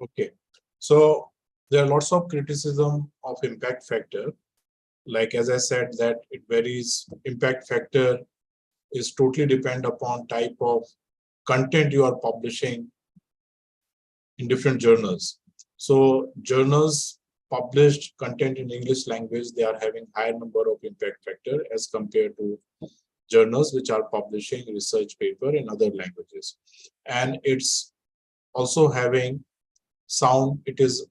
Okay. So there are lots of criticism of impact factor. Like as I said, that it varies. Impact factor is totally depend upon type of content you are publishing in different journals. So journals published content in English language, they are having higher number of impact factor as compared to journals which are publishing research paper in other languages. And it's also having sound, it is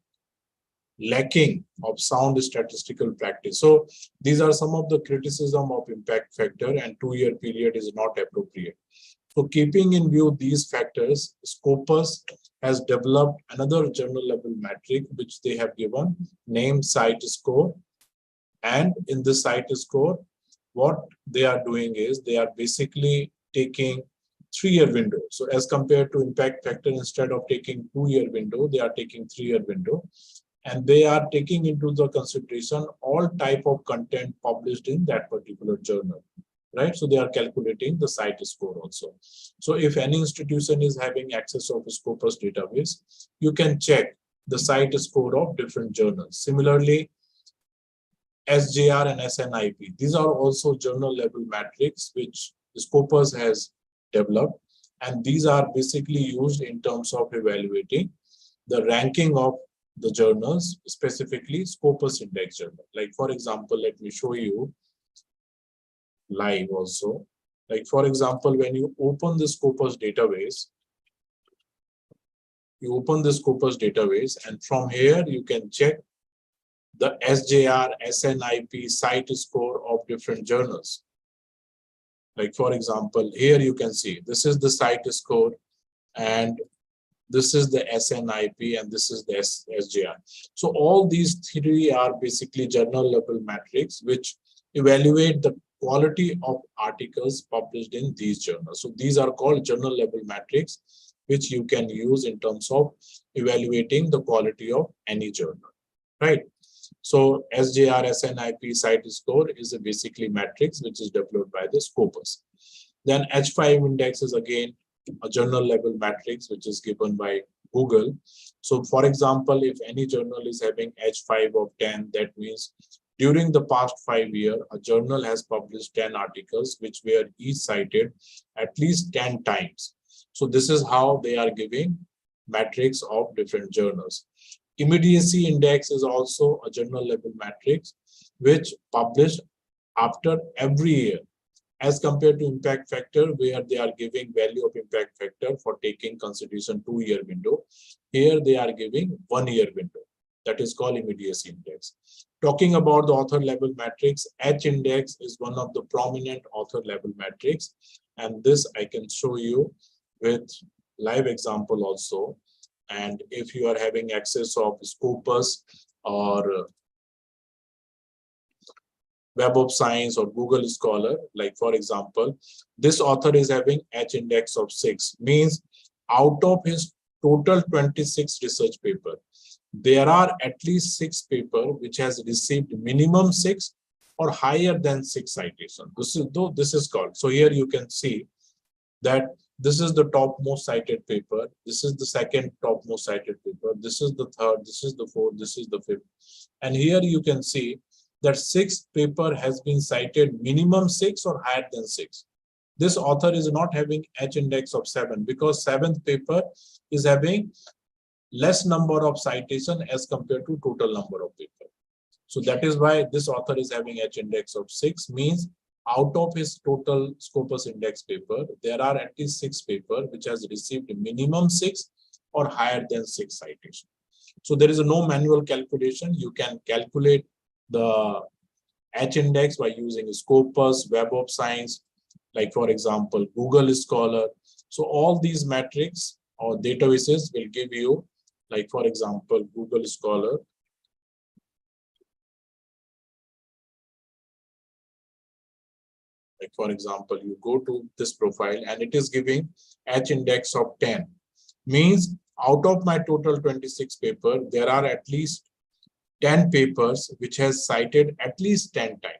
lacking of sound statistical practice. So these are some of the criticism of impact factor, and 2-year period is not appropriate. So keeping in view these factors, Scopus has developed another journal level metric which they have given name site score. And in the site score, what they are doing is they are basically taking 3-year window. So as compared to impact factor, instead of taking 2-year window, they are taking 3-year window. And they are taking into the consideration all type of content published in that particular journal, right? So they are calculating the site score also. So if any institution is having access of Scopus database, you can check the site score of different journals. Similarly, SJR and SNIP, these are also journal level metrics which Scopus has developed, and these are basically used in terms of evaluating the ranking of the journals, specifically Scopus index journal. Like for example, let me show you live also. Like for example, when you open the Scopus database, and from here you can check the SJR, SNIP site score of different journals. Like for example, here you can see this is the site score, and this is the SNIP, and this is the SJR. So all these three are basically journal level metrics which evaluate the quality of articles published in these journals. So these are called journal level metrics which you can use in terms of evaluating the quality of any journal, right? So SJR, SNIP site score is a basically matrix which is developed by the Scopus. Then H5 index is again a journal level matrix which is given by Google. So for example, if any journal is having H5 of 10, that means during the past 5 years, a journal has published 10 articles which were each cited at least 10 times. So this is how they are giving matrix of different journals. Immediacy index is also a journal level matrix which published after every year, as compared to impact factor where they are giving value of impact factor for taking consideration 2-year window. Here they are giving 1-year window. That is called immediacy index. Talking about the author level matrix, H index is one of the prominent author level matrix, and this I can show you with live example also. And if you are having access of Scopus or Web of Science or Google Scholar, like for example, this author is having H index of 6, means out of his total 26 research paper, there are at least 6 paper which has received minimum 6 or higher than 6 citation. This is called. So here you can see that this is the topmost cited paper, this is the second topmost cited paper, this is the third, this is the fourth, this is the fifth. And here you can see that 6th paper has been cited minimum 6 or higher than 6. This author is not having H index of 7 because 7th paper is having less number of citation as compared to total number of paper. So that is why this author is having H index of 6, means out of his total Scopus index paper, there are at least 6 paper which has received minimum 6 or higher than 6 citation. So there is no manual calculation. You can calculate the H index by using Scopus, Web of Science, like for example, Google Scholar. So all these metrics or databases will give you, like for example, Google Scholar. Like for example, you go to this profile and it is giving H index of 10, means out of my total 26 paper, there are at least 10 papers which has cited at least 10 times.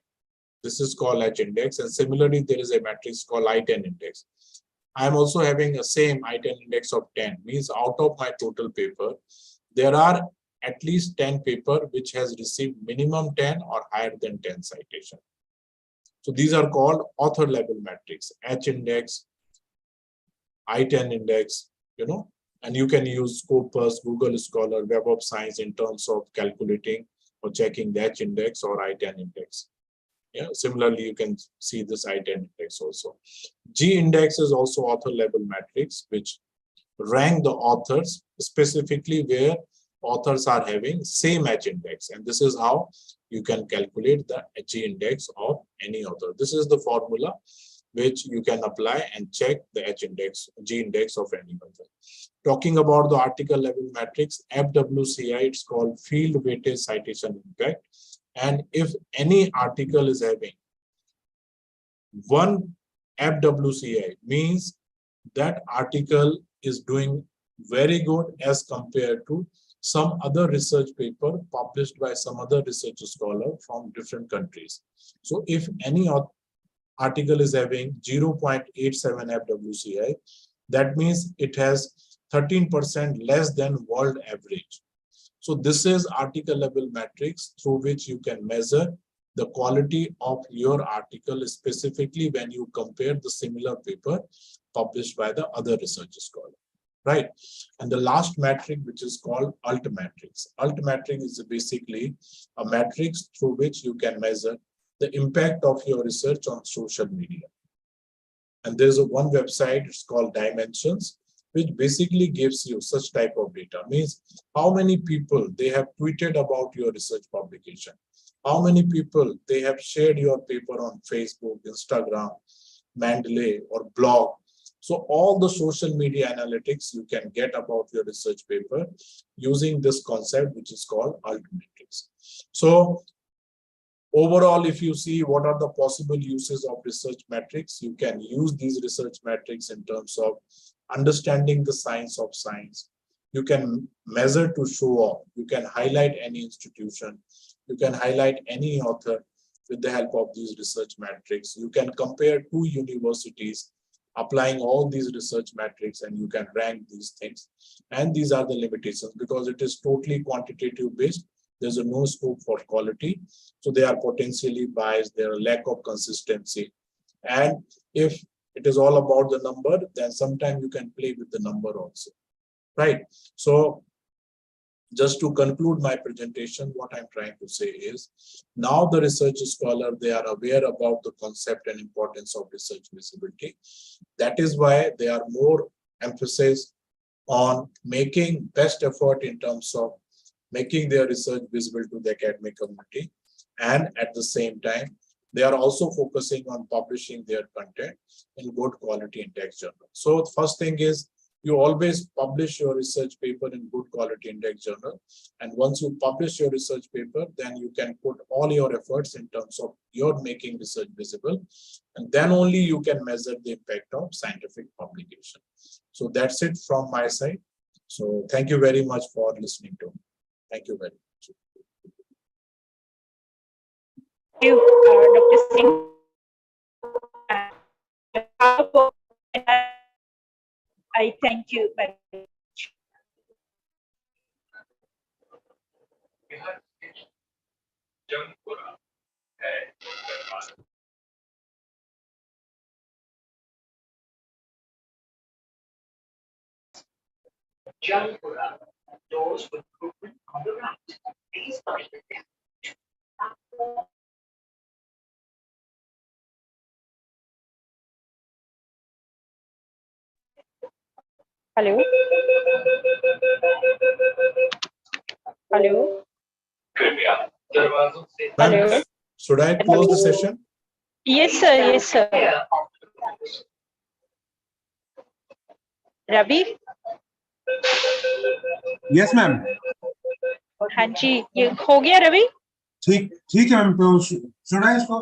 This is called H index. And similarly, there is a matrix called I10 index. I am also having a same I10 index of 10, means out of my total paper, there are at least 10 paper which has received minimum 10 or higher than 10 citation. So these are called author level metrics, H index, I10 index, and you can use Scopus, Google Scholar, Web of Science in terms of calculating or checking the H index or I10 index. Yeah, similarly, you can see this I10 index also. G index is also author level metrics, which rank the authors specifically where authors are having same H index. And this is how you can calculate the G index of any author. This is the formula which you can apply and check the H index, G index of any author. Talking about the article level metrics, FWCI, it's called Field Weighted Citation Impact. And if any article is having one FWCI, means that article is doing very good as compared to some other research paper published by some other research scholar from different countries. So if any article is having 0.87 FWCI, that means it has 13% less than world average. So this is article level metrics through which you can measure the quality of your article, specifically when you compare the similar paper published by the other research scholar, right? And the last metric, which is called ALT matrix. ALT matrix is basically a matrix through which you can measure the impact of your research on social media. And there's one website, it's called Dimensions, which basically gives you such type of data. Means how many people they have tweeted about your research publication, how many people they have shared your paper on Facebook, Instagram, Mendeley, or blog. So all the social media analytics you can get about your research paper using this concept, which is called ALT matrix. So overall, if you see what are the possible uses of research metrics, you can use these research metrics in terms of understanding the science of science. You can measure to show off. You can highlight any institution. You can highlight any author with the help of these research metrics. You can compare two universities applying all these research metrics, and you can rank these things. And these are the limitations because it is totally quantitative based. There's no scope for quality. So they are potentially biased. There are lack of consistency. And if it is all about the number, then sometimes you can play with the number also, right? So just to conclude my presentation, what I'm trying to say is now the research scholar, they are aware about the concept and importance of research visibility. That is why they are more emphasis on making best effort in terms of making their research visible to the academic community. And at the same time, they are also focusing on publishing their content in good quality index journal. So first thing is you always publish your research paper in good quality index journal. And once you publish your research paper, then you can put all your efforts in terms of your making research visible. And then only you can measure the impact of scientific publication. So that's it from my side. So thank you very much for listening to me. Thank you very much. Thank you, Dr. Singh. I thank you very much. Jangpura, doors will open on the right. Please mind the gap. Hello. Hello. Hello. Should I close the session? Yes, sir. Yes, sir. Ravi? Yes ma'am हाँ जी, ये हो गया रवि? ठीक है ma'am, तो सुना है इसको?